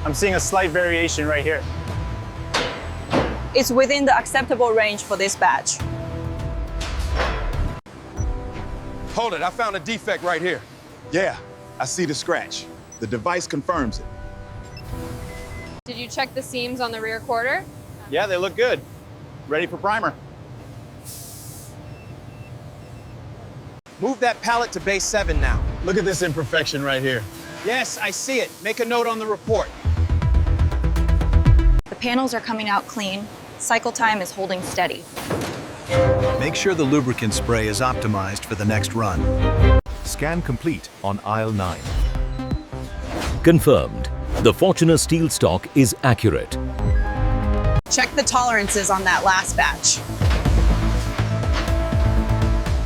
I'm seeing a slight variation right here. It's within the acceptable range for this batch. Hold it, I found a defect right here. Yeah, I see the scratch. The device confirms it. Did you check the seams on the rear quarter? Yeah, they look good. Ready for primer. Move that pallet to base 7 now. Look at this imperfection right here. Yes, I see it. Make a note on the report. The panels are coming out clean. Cycle time is holding steady. Make sure the lubricant spray is optimized for the next run. Scan complete on aisle 9. Confirmed. The Fortuner steel stock is accurate. Check the tolerances on that last batch.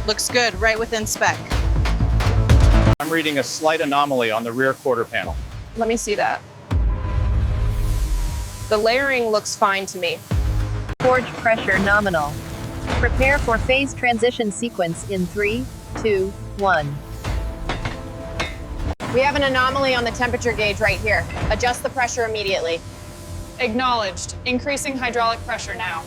Looks good, right within spec. I'm reading a slight anomaly on the rear quarter panel. Let me see that. The layering looks fine to me. Forge pressure nominal. Prepare for phase transition sequence in 3, 2, 1. We have an anomaly on the temperature gauge right here. Adjust the pressure immediately. Acknowledged. Increasing hydraulic pressure now.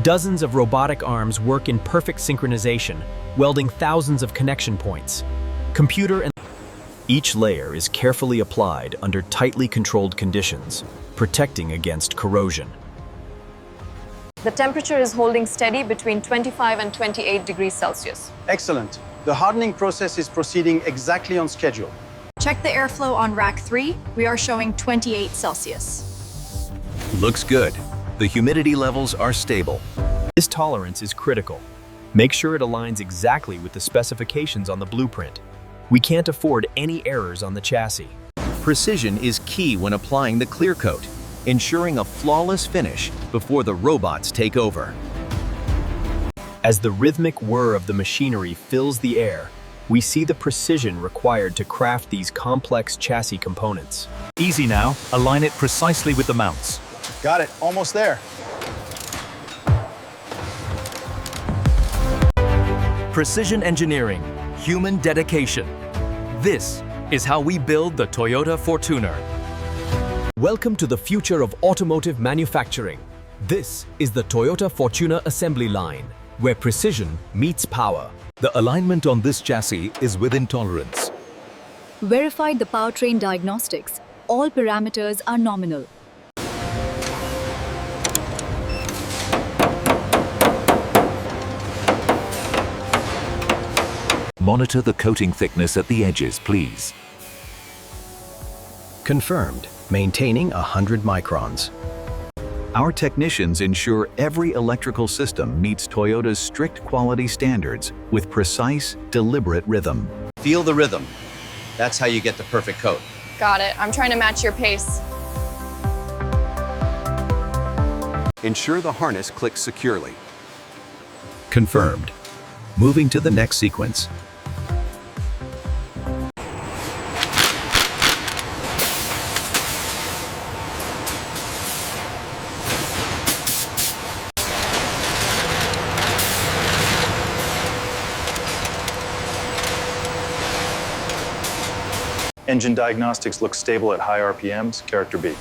Dozens of robotic arms work in perfect synchronization, welding thousands of connection points. Each layer is carefully applied under tightly controlled conditions, protecting against corrosion. The temperature is holding steady between 25 and 28 degrees Celsius. Excellent. The hardening process is proceeding exactly on schedule. Check the airflow on rack 3. We are showing 28 Celsius. Looks good. The humidity levels are stable. This tolerance is critical. Make sure it aligns exactly with the specifications on the blueprint. We can't afford any errors on the chassis. Precision is key when applying the clear coat, ensuring a flawless finish before the robots take over. As the rhythmic whir of the machinery fills the air, we see the precision required to craft these complex chassis components. Easy now, align it precisely with the mounts. Got it, almost there. Precision engineering, human dedication. This is how we build the Toyota Fortuner. Welcome to the future of automotive manufacturing. This is the Toyota Fortuner assembly line, where precision meets power. The alignment on this chassis is within tolerance. Verified the powertrain diagnostics. All parameters are nominal. Monitor the coating thickness at the edges, please. Confirmed. Maintaining 100 microns. Our technicians ensure every electrical system meets Toyota's strict quality standards with precise, deliberate rhythm. Feel the rhythm. That's how you get the perfect coat. Got it. I'm trying to match your pace. Ensure the harness clicks securely. Confirmed. Moving to the next sequence. Engine diagnostics look stable at high RPMs, character B.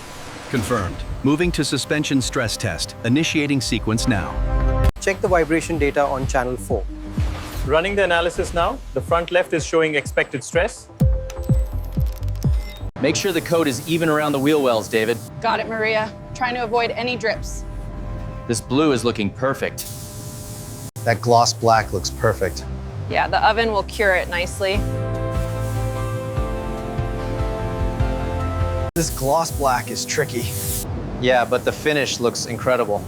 Confirmed. Moving to suspension stress test. Initiating sequence now. Check the vibration data on channel 4. Running the analysis now. The front left is showing expected stress. Make sure the coat is even around the wheel wells, David. Got it, Maria. Trying to avoid any drips. This blue is looking perfect. That gloss black looks perfect. Yeah, the oven will cure it nicely. This gloss black is tricky. Yeah, but the finish looks incredible.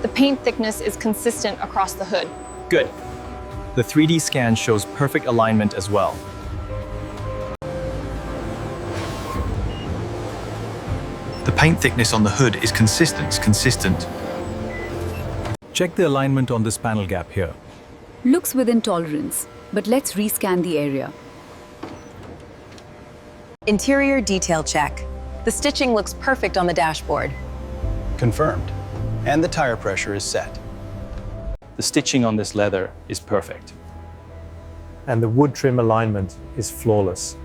The paint thickness is consistent across the hood. Good. The 3D scan shows perfect alignment as well. The paint thickness on the hood is consistent. Check the alignment on this panel gap here. Looks within tolerance, but let's rescan the area. Interior detail check. The stitching looks perfect on the dashboard. Confirmed. And the tire pressure is set. The stitching on this leather is perfect. And the wood trim alignment is flawless.